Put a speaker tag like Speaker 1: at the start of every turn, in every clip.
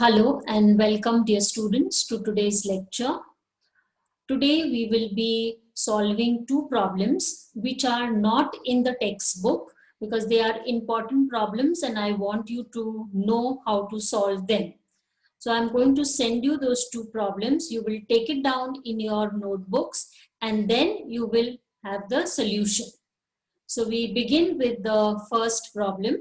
Speaker 1: Hello and welcome dear students to today's lecture. Today we will be solving two problems which are not in the textbook because they are important problems and I want you to know how to solve them. So I'm going to send you those two problems. You will take it down in your notebooks and then you will have the solution. So we begin with the first problem.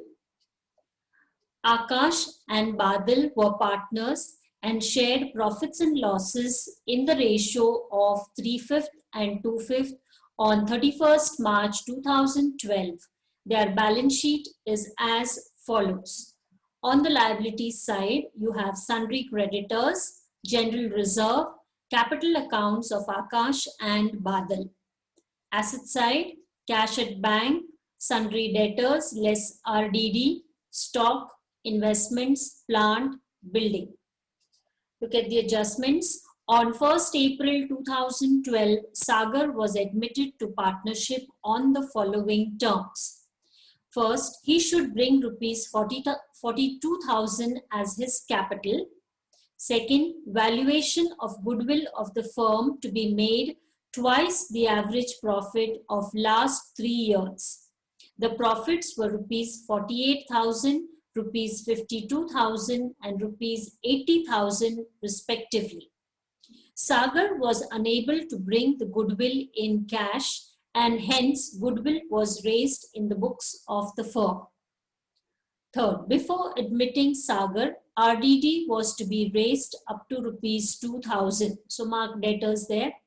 Speaker 1: Akash and Badal were partners and shared profits and losses in the ratio of 3/5 and 2/5 on 31st March 2012. Their balance sheet is as follows. On the liabilities side, you have sundry creditors, general reserve, capital accounts of Akash and Badal. Asset side, cash at bank, sundry debtors less RDD, stock, investments, plant, building. Look at the adjustments. On 1st April 2012, Sagar was admitted to partnership on the following terms. First, he should bring rupees 42,000 as his capital. Second, valuation of goodwill of the firm to be made twice the average profit of last 3 years. The profits were rupees 48,000, rupees 52,000 and rupees 80,000 respectively. Sagar was unable to bring the goodwill in cash and hence goodwill was raised in the books of the firm. Third, before admitting Sagar, RDD was to be raised up to rupees 2,000. So mark debtors there.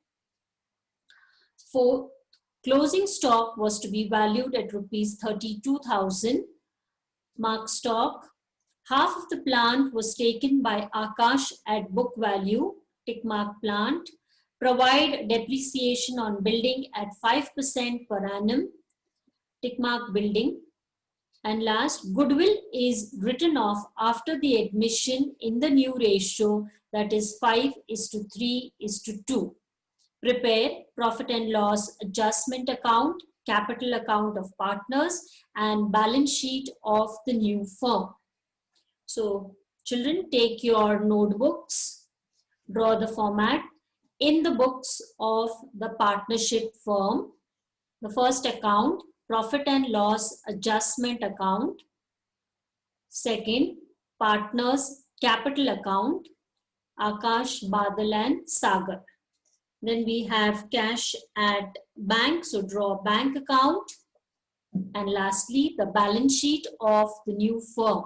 Speaker 1: Fourth, closing stock was to be valued at rupees 32,000. Mark stock. Half of the plant was taken by Akash at book value. Tick mark plant. Provide depreciation on building at 5% per annum. Tick mark building. And last, goodwill is written off after the admission in the new ratio, that is 5:3:2. Prepare profit and loss adjustment account, capital account of partners, and balance sheet of the new firm. So, children, take your notebooks, draw the format. In the books of the partnership firm, the first account, profit and loss adjustment account. Second, partners capital account, Akash, Badal and Sagar. Then we have cash at bank, so draw bank account. And lastly, the balance sheet of the new firm.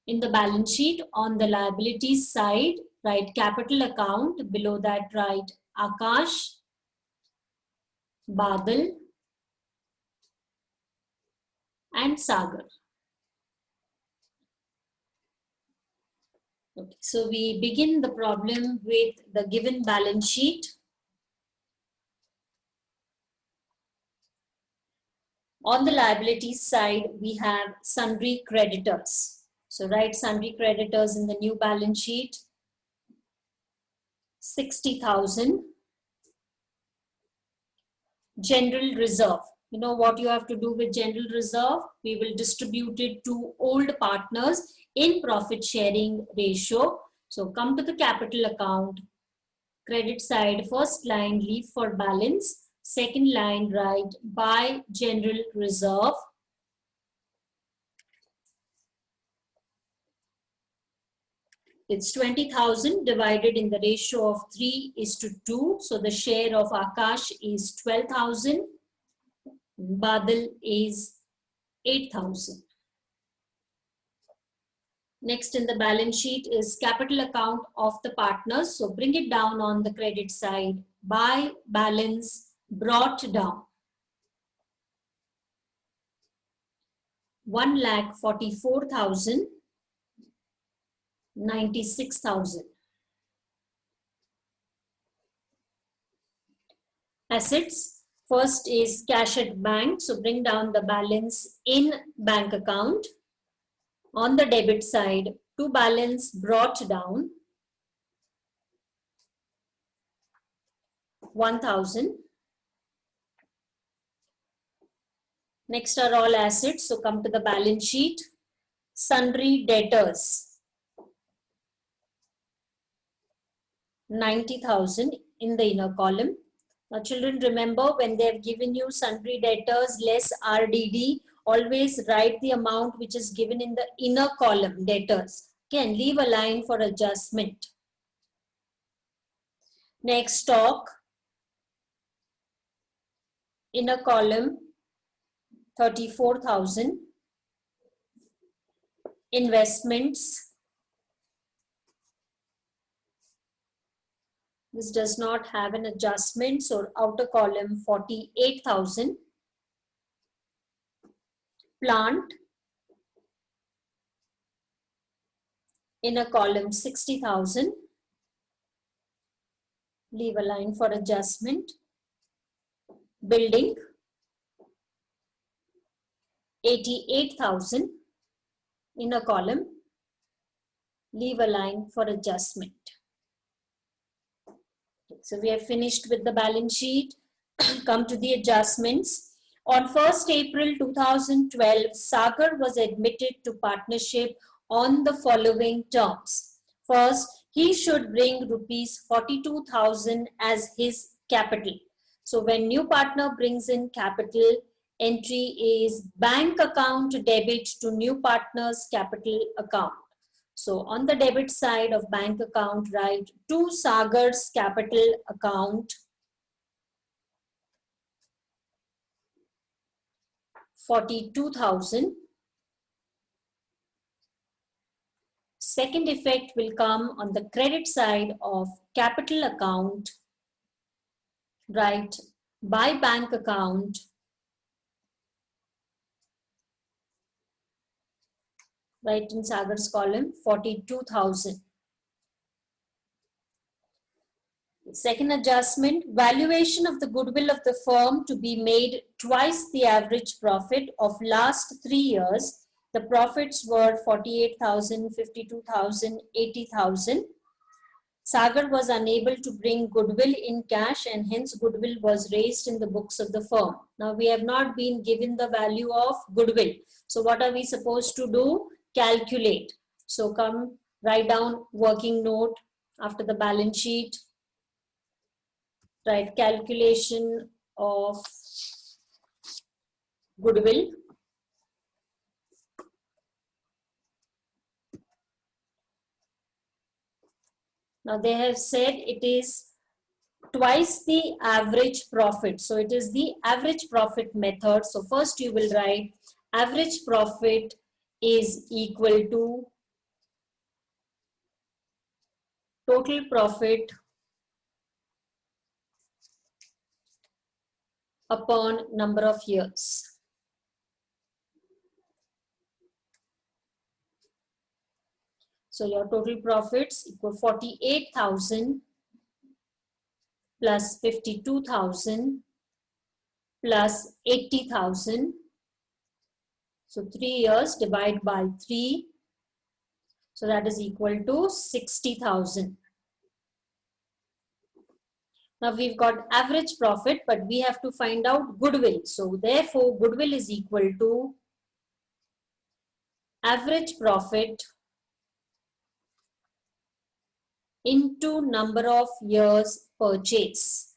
Speaker 1: In the balance sheet, on the liabilities side, write capital account. Below that, write Akash, Badal and Sagar. Okay, so we begin the problem with the given balance sheet. On the liabilities side, we have sundry creditors. So write sundry creditors in the new balance sheet. 60,000. General reserve. You know what you have to do with general reserve? We will distribute it to old partners in profit sharing ratio. So come to the capital account. Credit side, first line, leave for balance. Second line, write by general reserve. It's 20,000 divided in the ratio of 3:2. So the share of Akash is 12,000. Badal is 8,000. Next in the balance sheet is capital account of the partners. So bring it down on the credit side. By balance brought down. 1,44,000. 96,000. Assets, first is cash at bank. So bring down the balance in bank account. On the debit side, to balance brought down. 1,000. Next are all assets. So come to the balance sheet. Sundry debtors. 90,000 in the inner column. Now children, remember, when they have given you sundry debtors less RDD, always write the amount which is given in the inner column, debtors. Okay, and leave a line for adjustment. Next, stock, inner column 34,000. Investments, this does not have an adjustment, so outer column 48,000. Plant, inner column 60,000. Leave a line for adjustment. Building, 88,000. Inner column, leave a line for adjustment. So we have finished with the balance sheet. Come to the adjustments. On 1st April 2012, Sagar was admitted to partnership on the following terms. First, he should bring rupees 42,000 as his capital. So when new partner brings in capital, entry is bank account debit to new partner's capital account. So on the debit side of bank account, write to Sagar's capital account 42,000. Second effect will come on the credit side of capital account, write by bank account right in Sagar's column 42,000. Second adjustment, valuation of the goodwill of the firm to be made twice the average profit of last 3 years. The profits were 48,000, 52,000, 80,000. Sagar was unable to bring goodwill in cash and hence goodwill was raised in the books of the firm. Now we have not been given the value of goodwill. So what are we supposed to do? Calculate. So come write down working note after the balance sheet. Right, calculation of goodwill. Now they have said it is twice the average profit. So it is the average profit method. So first you will write average profit is equal to total profit upon number of years. So your total profits equal 48,000 plus 52,000 plus 80,000. So 3 years divide by 3. So that is equal to 60,000. Now we've got average profit, but we have to find out goodwill. So therefore goodwill is equal to average profit into number of years purchase.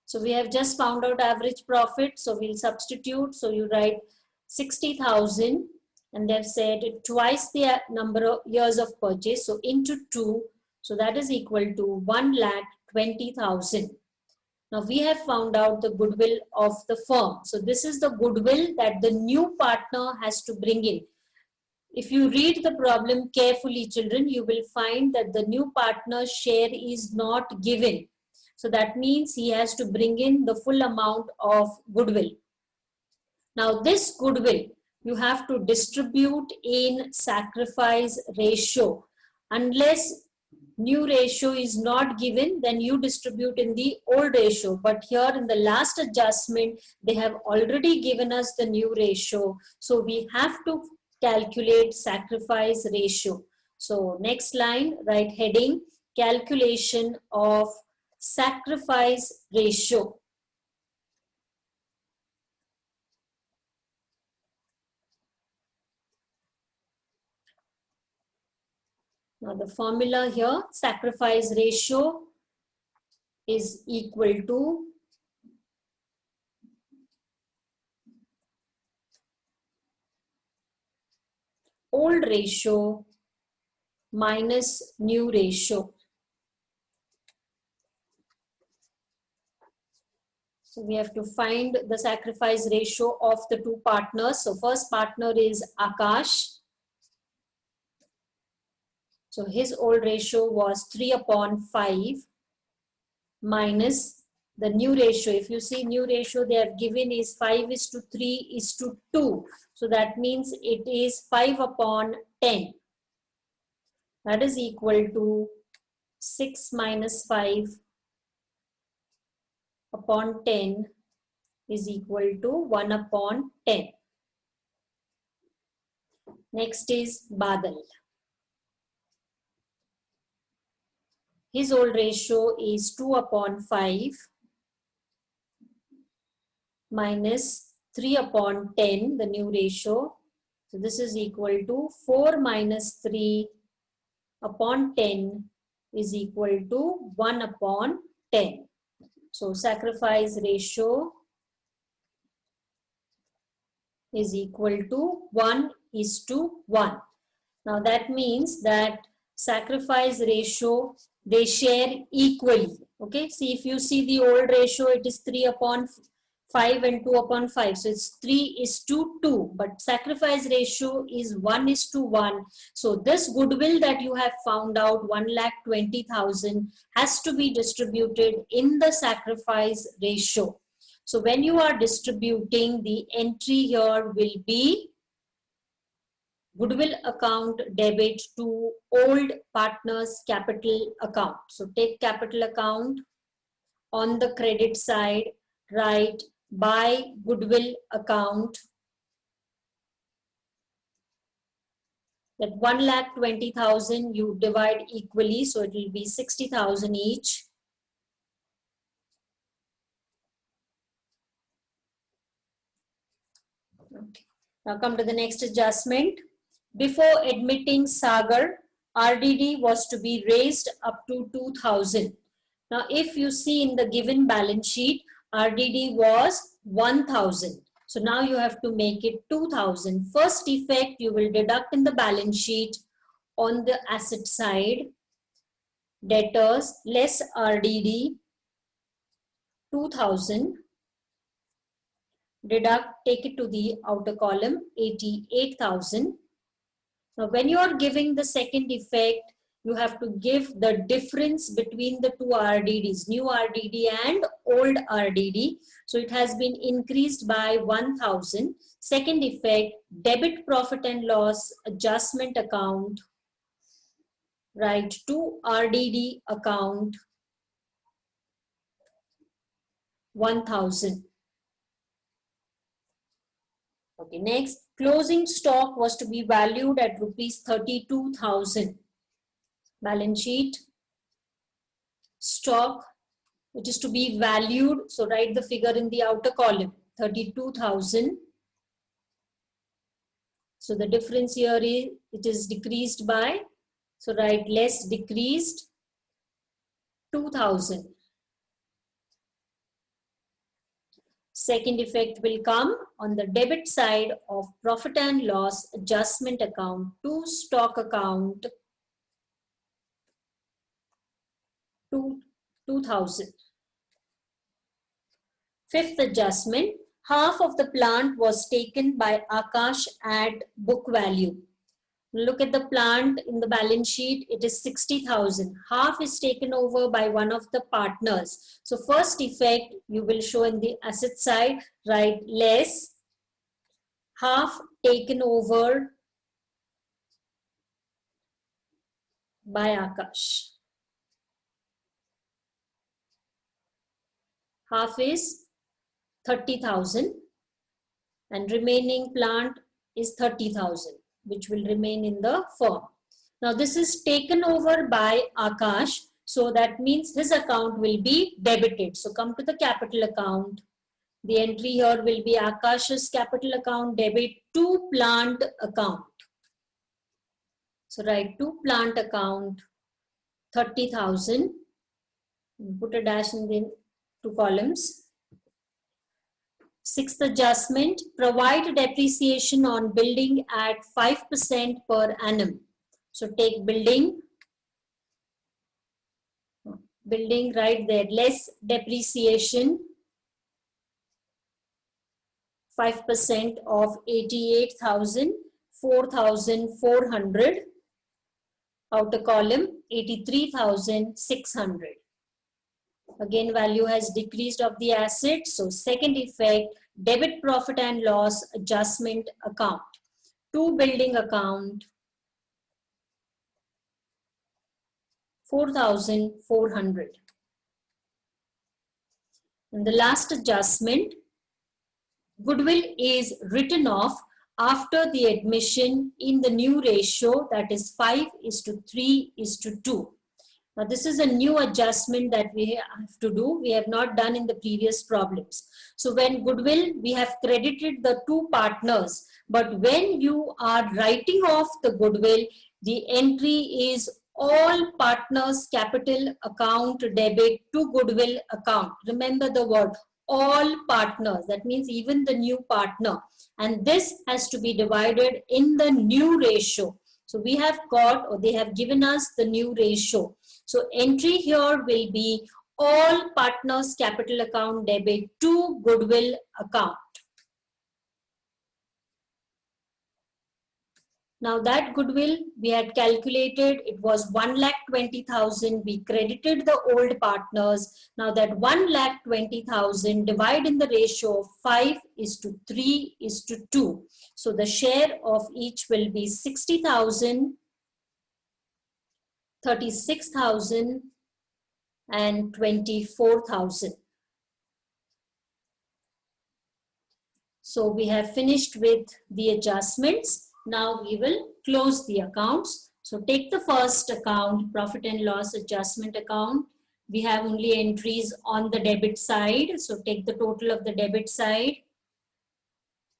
Speaker 1: So we have just found out average profit. So we'll substitute. So you write 60,000 and they've said twice the number of years of purchase. So into 2. So that is equal to 1,20,000. Now we have found out the goodwill of the firm. So this is the goodwill that the new partner has to bring in. If you read the problem carefully, children, you will find that the new partner's share is not given. So that means he has to bring in the full amount of goodwill. Now this goodwill, you have to distribute in sacrifice ratio. Unless new ratio is not given, then you distribute in the old ratio. But here in the last adjustment, they have already given us the new ratio. So we have to calculate sacrifice ratio. So next line, write heading, calculation of sacrifice ratio. Now the formula here, sacrifice ratio is equal to old ratio minus new ratio. So we have to find the sacrifice ratio of the two partners. So first partner is Akash. So his old ratio was 3/5 minus the new ratio. If you see new ratio they have given is 5:3:2. So that means it is 5/10. That is equal to 6 minus 5/10 is equal to 1/10. Next is Badal. His old ratio is 2/5 minus 3/10, the new ratio. So this is equal to 4 minus 3/10 is equal to 1/10. So sacrifice ratio is equal to 1:1. Now that means that sacrifice ratio, they share equally. Okay, see, if you see the old ratio, it is 3/5 and 2/5. So it's 3:2, but sacrifice ratio is 1:1. So this goodwill that you have found out, 1,20,000, has to be distributed in the sacrifice ratio. So when you are distributing, the entry here will be goodwill account debit to old partners capital account. So take capital account. On the credit side, write by goodwill account, that 1,20,000 you divide equally, so it will be 60,000 each. Okay. Now come to the next adjustment. Before admitting Sagar, RDD was to be raised up to 2,000. Now, if you see in the given balance sheet, RDD was 1,000. So now you have to make it 2,000. First effect, you will deduct in the balance sheet on the asset side, debtors less RDD, 2,000. Deduct, take it to the outer column, 88,000. Now, when you are giving the second effect, you have to give the difference between the two RDDs, new RDD and old RDD. So it has been increased by 1,000. Second effect, debit profit and loss adjustment account, right, to RDD account, 1,000. Okay, next, closing stock was to be valued at rupees 32,000. Balance sheet, stock, which is to be valued. So write the figure in the outer column, 32,000. So the difference here is, it is decreased by, so write less decreased, 2,000. Second effect will come on the debit side of profit and loss adjustment account to stock account, 2,000. Fifth adjustment, half of the plant was taken by Akash at book value. Look at the plant in the balance sheet, it is 60,000. Half is taken over by one of the partners. So first effect you will show in the asset side, write less, half taken over by Akash. Half is 30,000 and remaining plant is 30,000, which will remain in the firm. Now this is taken over by Akash, so that means his account will be debited. So come to the capital account. The entry here will be Akash's capital account debit to plant account. So write to plant account 30,000. Put a dash in the two columns. Sixth adjustment, provide depreciation on building at 5% per annum. So take building right there, less depreciation, 5% of 88,000, 4,400, outer column 83,600. Again, value has decreased of the asset. So second effect, debit profit and loss adjustment account. To building account 4,400. And the last adjustment, goodwill is written off after the admission in the new ratio, that is 5:3:2. Now this is a new adjustment that we have to do. We have not done in the previous problems. So when goodwill, we have credited the two partners, but when you are writing off the goodwill, the entry is all partners capital account debit to goodwill account. Remember the word all partners, that means even the new partner, and this has to be divided in the new ratio. So we have got, or they have given us the new ratio. So entry here will be all partners capital account debit to goodwill account. Now that goodwill we had calculated, it was 1,20,000. We credited the old partners. Now that 1,20,000 divide in the ratio of 5:3:2. So the share of each will be 60,000, 36,000 and 24,000. So we have finished with the adjustments. Now we will close the accounts. So take the first account, profit and loss adjustment account. We have only entries on the debit side. So take the total of the debit side,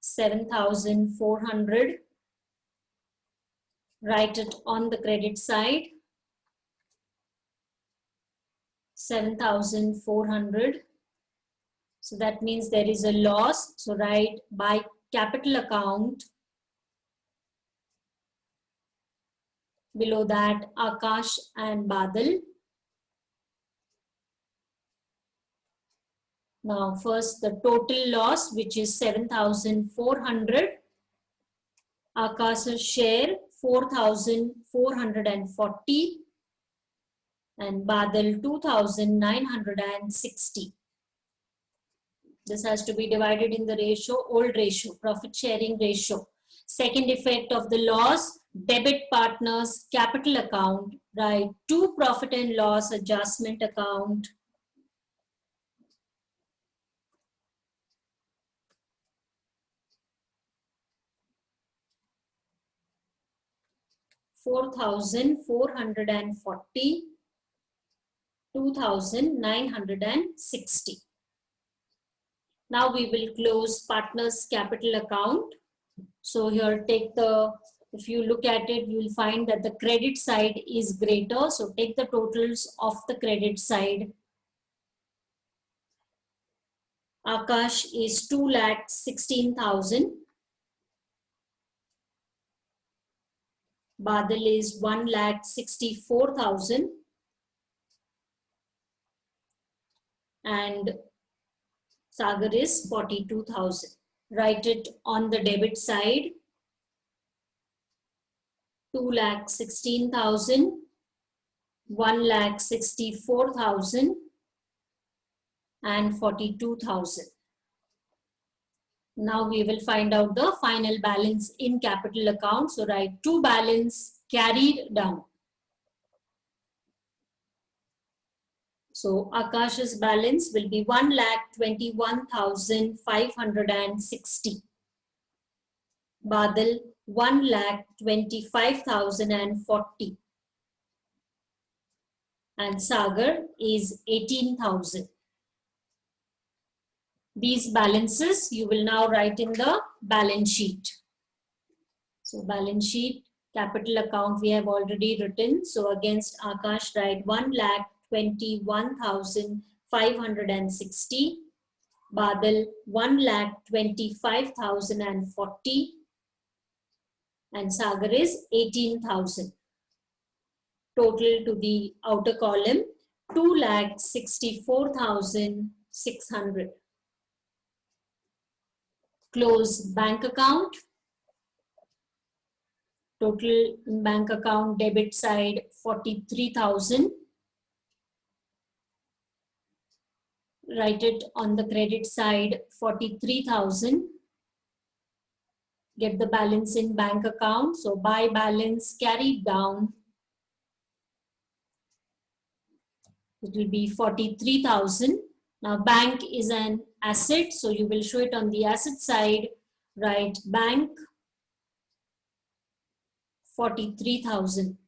Speaker 1: 7,400. Write it on the credit side, 7,400. So that means there is a loss. So write by capital account. Below that, Akash and Badal. Now first the total loss, which is 7,400. Akash's share 4,440 and Badal 2,960. This has to be divided in the ratio, old ratio, profit sharing ratio. Second effect of the loss, debit partners capital account, right, to profit and loss adjustment account. $4,440, 2,960. Now we will close partners capital account. So here take the, if you look at it, you will find that the credit side is greater. So take the totals of the credit side. Akash is 2,16,000. Badal is 1,64,000. And Sagar is 42,000. Write it on the debit side, 2,16,000, 1,64,000 and 42,000. Now we will find out the final balance in capital account. So write to balance carried down. So Akash's balance will be 1,21,560. Badal 1,25,040. And Sagar is 18,000. These balances you will now write in the balance sheet. So balance sheet, Capital account we have already written. So against Akash, write 1,21,560. Badal 1,25,040. And Sagar is 18,000. Total to the outer column 2,64,600. Close bank account. Total in bank account debit side 43,000. Write it on the credit side 43,000. Get the balance in bank account. So by balance carried down, it will be 43,000. Now bank is an asset, so you will show it on the asset side. Write bank 43,000.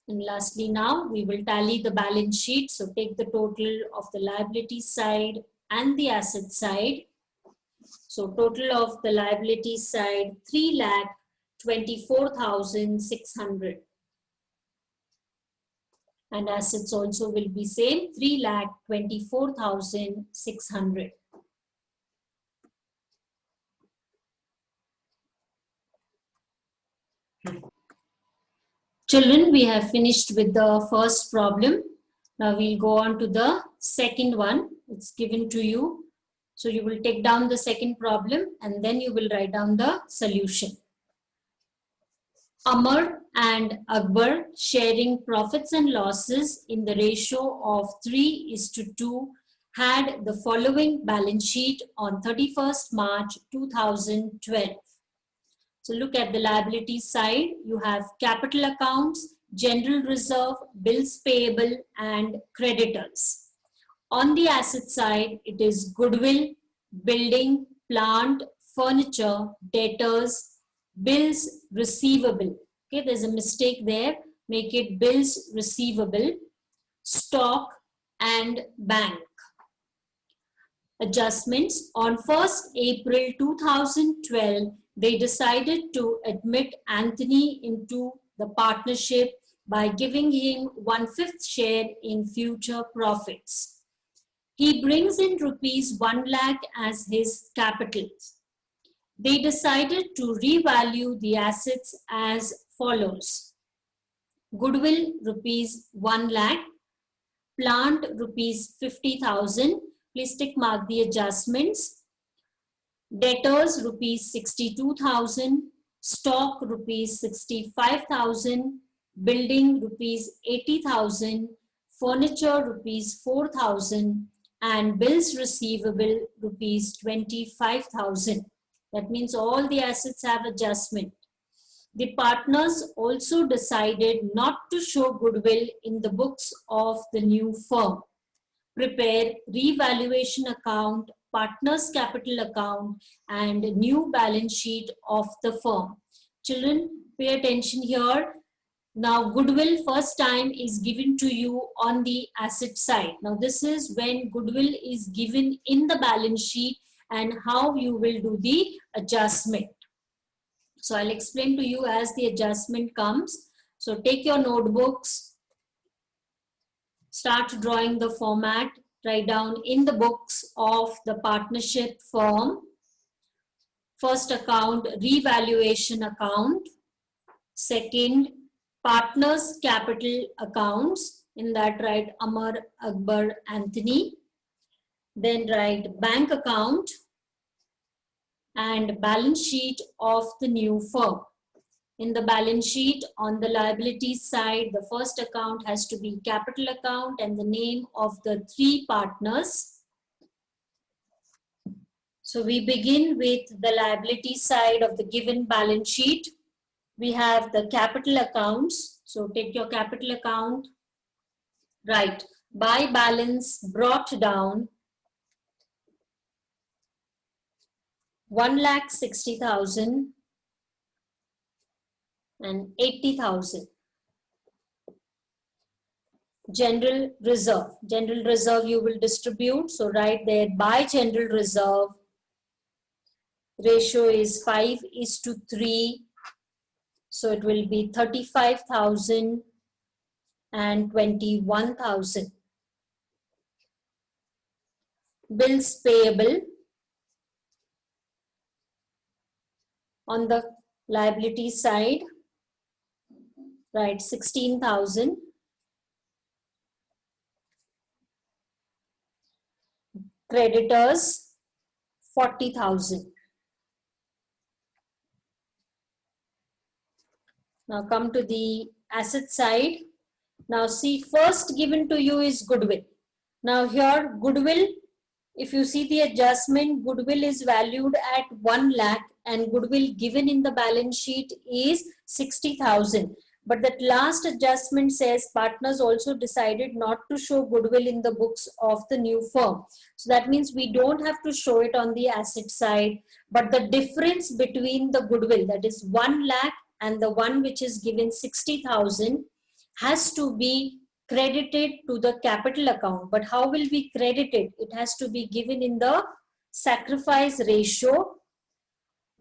Speaker 1: And lastly, now we will tally the balance sheet. So take the total of the liability side and the asset side. So total of the liability side 3,24,600. And assets also will be same 3,24,600. Children, we have finished with the first problem. Now we'll go on to the second one. It's given to you. So you will take down the second problem and then you will write down the solution. Amar and Akbar sharing profits and losses in the ratio of 3:2 had the following balance sheet on 31st March 2012. So look at the liability side. You have capital accounts, general reserve, bills payable, and creditors. On the asset side, it is goodwill, building, plant, furniture, debtors, bills receivable. Okay, there's a mistake there. Make it bills receivable, stock, and bank. Adjustments. On 1st April 2012, they decided to admit Anthony into the partnership by giving him 1/5 share in future profits. He brings in rupees 1 lakh as his capital. They decided to revalue the assets as follows. Goodwill rupees 1 lakh, plant rupees 50,000. Please tick mark the adjustments. Debtors rupees 62,000, stock rupees 65,000, building rupees 80,000, furniture rupees 4,000, and bills receivable rupees 25,000. That means all the assets have adjustment. The partners also decided not to show goodwill in the books of the new firm. Prepare revaluation account, partners capital account, and new balance sheet of the firm. Children, pay attention here. Now goodwill first time is given to you on the asset side. Now this is when goodwill is given in the balance sheet and how you will do the adjustment. So I'll explain to you as the adjustment comes. So take your notebooks, start drawing the format, write down in the books of the partnership firm. First account, revaluation account. Second, partners capital accounts. In that write Amar, Akbar, Anthony. Then write bank account and balance sheet of the new firm. In the balance sheet, on the liabilities side, the first account has to be capital account and the name of the 3 partners. So we begin with the liability side of the given balance sheet. We have the capital accounts. So take your capital account, right, by balance brought down 1,60,000 and 80,000. General reserve. General reserve you will distribute. So write there by general reserve. Ratio is 5:3. So it will be 35,000 and 21,000. Bills payable on the liability side, right, 16,000. Creditors, 40,000. Now come to the asset side. Now see, first given to you is goodwill. Now here goodwill, if you see the adjustment, goodwill is valued at 1 lakh and goodwill given in the balance sheet is 60,000. But that last adjustment says partners also decided not to show goodwill in the books of the new firm. So that means we don't have to show it on the asset side, but the difference between the goodwill, that is 1 lakh, and the one which is given 60,000 has to be credited to the capital account. But how will we credit it? It has to be given in the sacrifice ratio.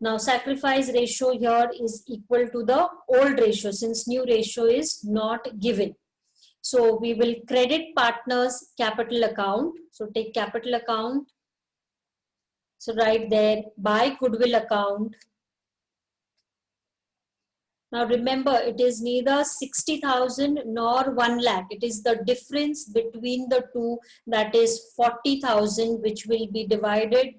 Speaker 1: Now sacrifice ratio here is equal to the old ratio since new ratio is not given. So we will credit partners capital account. So take capital account. So right there, by goodwill account. Now remember, it is neither 60,000 nor 1 lakh. It is the difference between the two, that is 40,000, which will be divided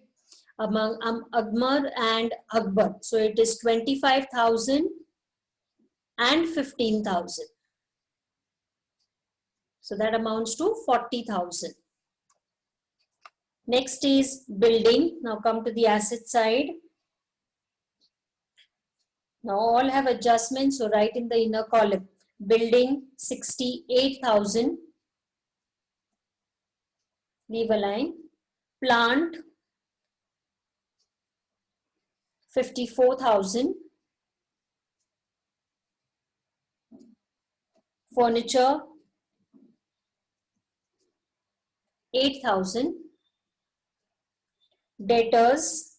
Speaker 1: among Akbar and Akbar. So it is 25,000 and 15,000. So that amounts to 40,000. Next is building. Now come to the asset side. Now all have adjustments, so write in the inner column. Building 68,000. Leave a line. Plant 54,000. Furniture 8,000. Debtors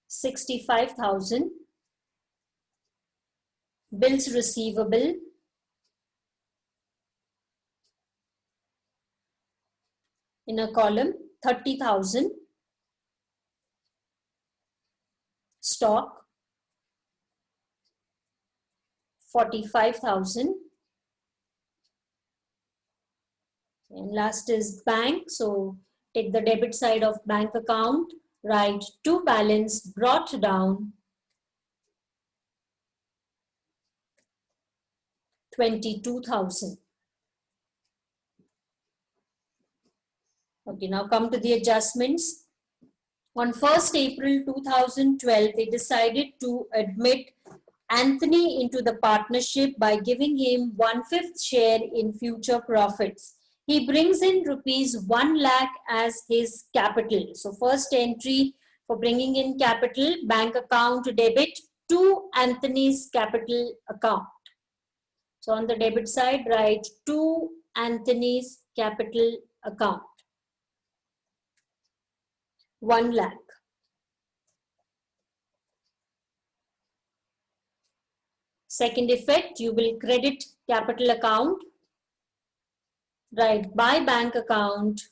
Speaker 1: 65,000. Bills receivable in a column 30,000. Stock 45,000. And last is bank. So take the debit side of bank account, write to balance brought down 22,000. Okay, now come to the adjustments. On 1st April 2012, they decided to admit Anthony into the partnership by giving him 1/5 share in future profits. He brings in rupees 1 lakh as his capital. So first entry for bringing in capital, bank account debit to Anthony's capital account. So on the debit side, write to Anthony's capital account. 1 lakh. Second effect, you will credit capital account, right, by bank account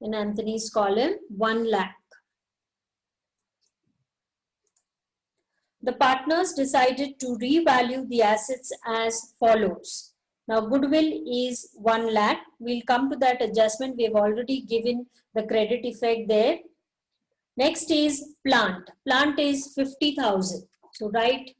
Speaker 1: in Anthony's column 1 lakh. The partners decided to revalue the assets as follows. Now goodwill is 1 lakh. We'll come to that adjustment. We have already given the credit effect there. Next is plant. Plant is 50,000. So write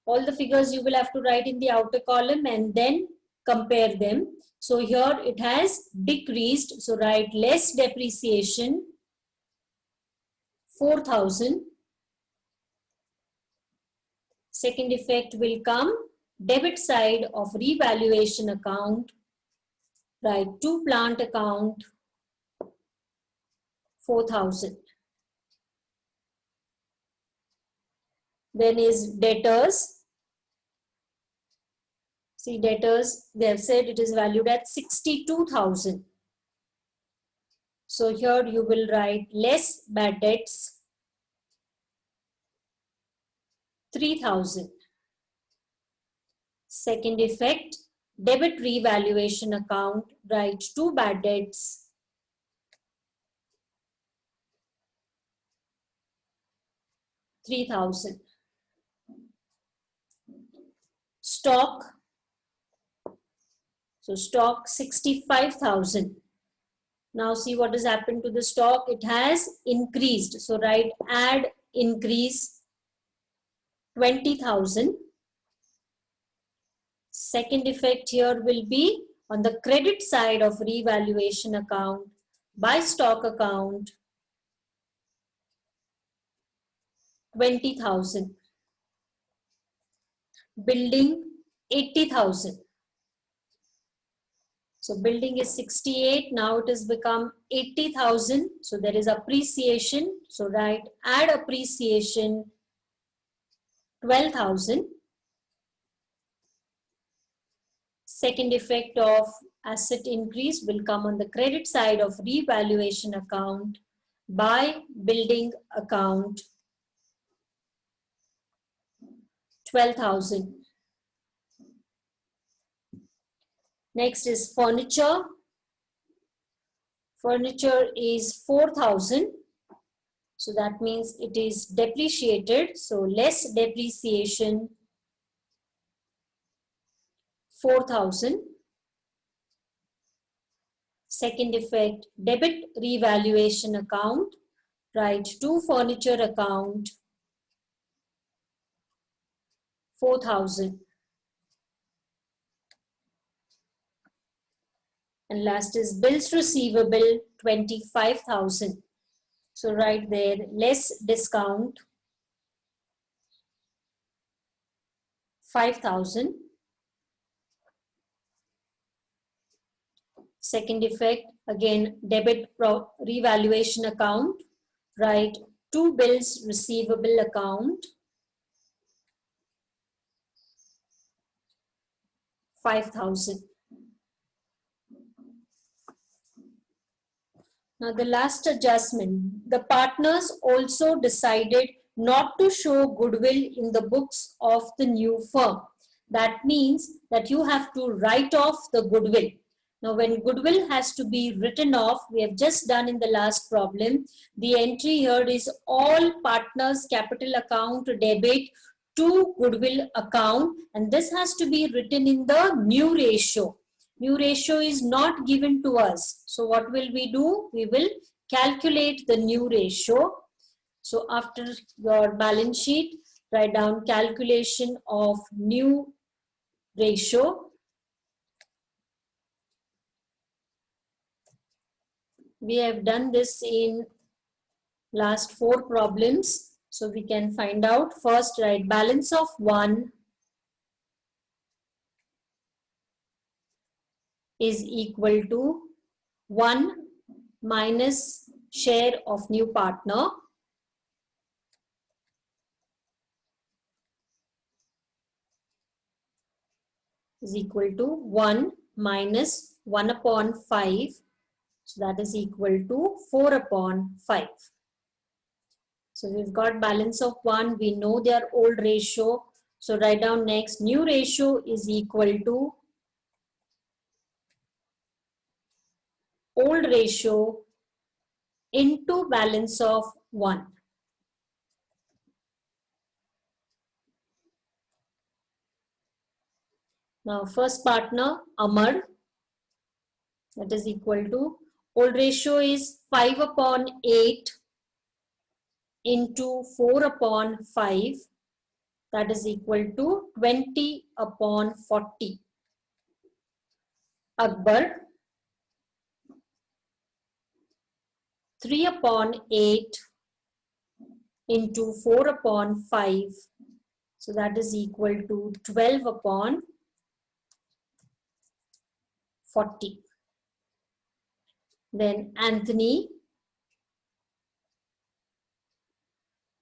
Speaker 1: all the figures you will have to write in the outer column and then compare them. So here it has decreased. So write less depreciation 4,000. Second effect will come debit side of revaluation account, right, to plant account 4,000. Then is debtors. See, debtors, they have said it is valued at 62,000. So here you will write less bad debts 3,000. Second effect, debit revaluation account, write 2 bad debts, 3,000. Stock, so stock 65,000. Now see what has happened to the stock. It has increased. So write add increase 20,000. Second effect here will be on the credit side of revaluation account, by stock account 20,000. Building 80,000. So building is 68, now it has become 80,000. So there is appreciation. So write add appreciation 12,000. Second effect of asset increase will come on the credit side of revaluation account, by building account 12,000. Next is furniture. Furniture is 4,000. So that means it is depreciated. So less depreciation 4,000. Second effect, debit revaluation account, write to furniture account 4,000. And last is bills receivable 25,000. So write there less discount 5,000. Second effect, again debit revaluation account, write to bills receivable account 5,000. Now the last adjustment, the partners also decided not to show goodwill in the books of the new firm. That means that you have to write off the goodwill. Now when goodwill has to be written off, we have just done in the last problem, the entry here is all partners capital account debit to goodwill account, and this has to be written in the new ratio. New ratio is not given to us. So what will we do? We will calculate the new ratio. So after your balance sheet, write down calculation of new ratio. We have done this in last 4 problems. So we can find out. First, write balance of 1 is equal to 1 minus share of new partner is equal to 1 minus 1 upon 5. So that is equal to 4 upon 5. So we've got balance of 1. We know their old ratio. So write down next new ratio is equal to old ratio into balance of 1. Now first partner Amar, that is equal to old ratio is 5 upon 8 into 4 upon 5, that is equal to 20 upon 40. Akbar 3 upon 8 into 4 upon 5, so that is equal to 12 upon 40. Then Anthony,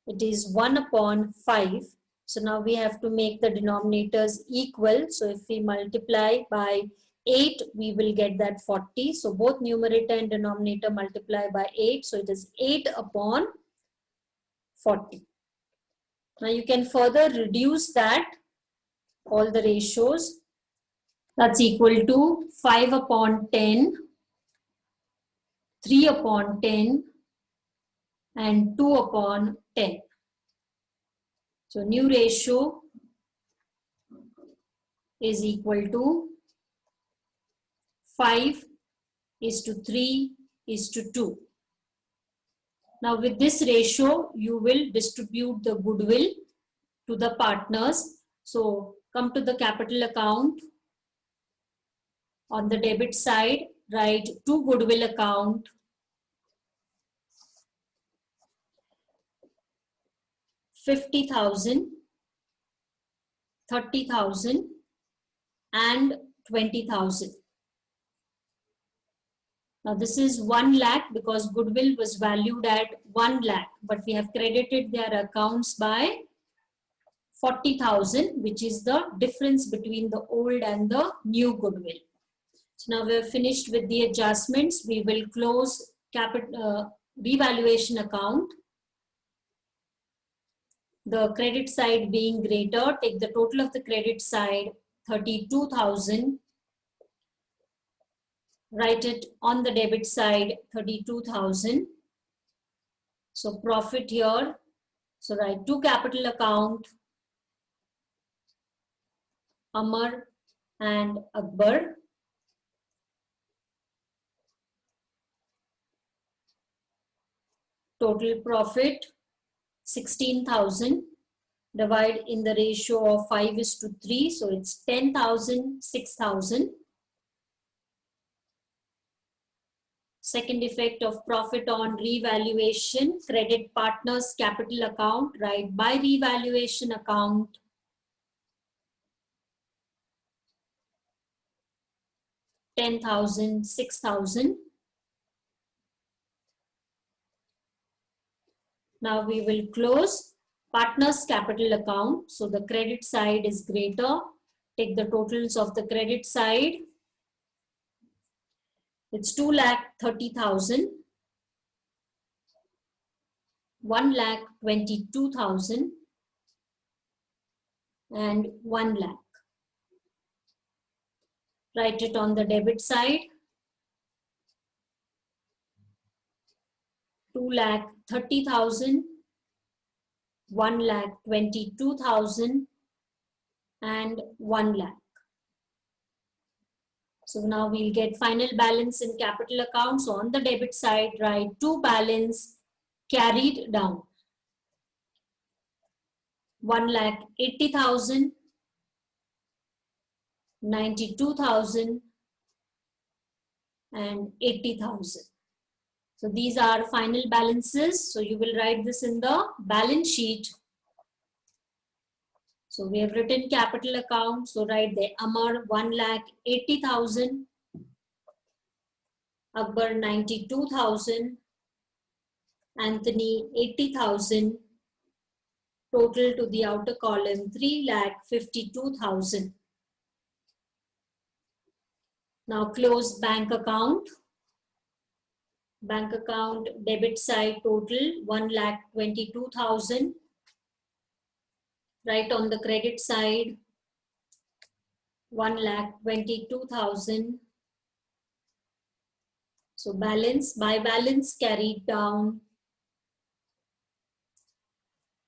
Speaker 1: it is 1 upon 5. So now we have to make the denominators equal. So if we multiply by 8, we will get that 40. So both numerator and denominator multiply by 8. So it is 8 upon 40. Now you can further reduce that, all the ratios. That's equal to 5 upon 10, 3 upon 10, and 2 upon 10. So new ratio is equal to 5:3:2. Now with this ratio, you will distribute the goodwill to the partners. So come to the capital account. On the debit side, write to goodwill account, 50,000, 30,000, and 20,000. Now this is 1 lakh because goodwill was valued at 1 lakh, but we have credited their accounts by 40,000, which is the difference between the old and the new goodwill. So now we're finished with the adjustments. We will close revaluation account. The credit side being greater, take the total of the credit side, 32,000. Write it on the debit side, 32,000. So profit here. So write to capital account, Amar and Akbar. Total profit 16,000. Divide in the ratio of 5:3. So it's 10,000, 6,000. Second effect of profit on revaluation, credit partners capital account, write by revaluation account, 10,000, 6,000. Now we will close partners capital account. So the credit side is greater. Take the totals of the credit side. It's 2,30,000, 1,22,000, and 1 lakh. Write it on the debit side, 2,30,000, 1,22,000, and 1 lakh. So now we'll get final balance in capital account. So on the debit side, write to balance carried down, 1,80,000, 92,000, and 80,000. So these are final balances. So you will write this in the balance sheet. So we have written capital account. So write the Amar 1,80,000, Akbar 92,000, Anthony 80,000. Total to the outer column 3,52,000. Now close bank account. Bank account debit side total 1,22,000. Write on the credit side 1,22,000. So balance by balance carried down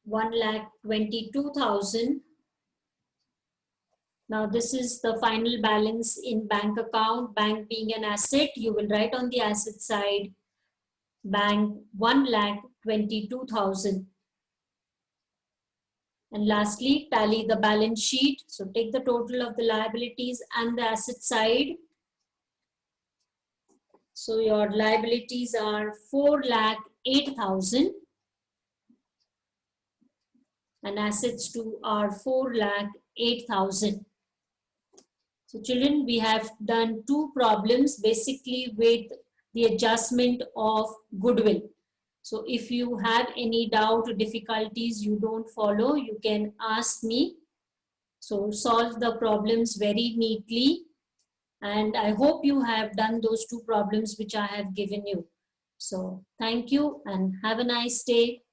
Speaker 1: 1,22,000. Now this is the final balance in bank account. Bank being an asset, you will write on the asset side bank 1,22,000. And lastly, tally the balance sheet. So take the total of the liabilities and the asset side. So your liabilities are 4,08,000 and assets too are 4,08,000. So children, we have done two problems basically with the adjustment of goodwill. So if you have any doubt or difficulties you don't follow, you can ask me. So solve the problems very neatly. And I hope you have done those two problems which I have given you. So thank you and have a nice day.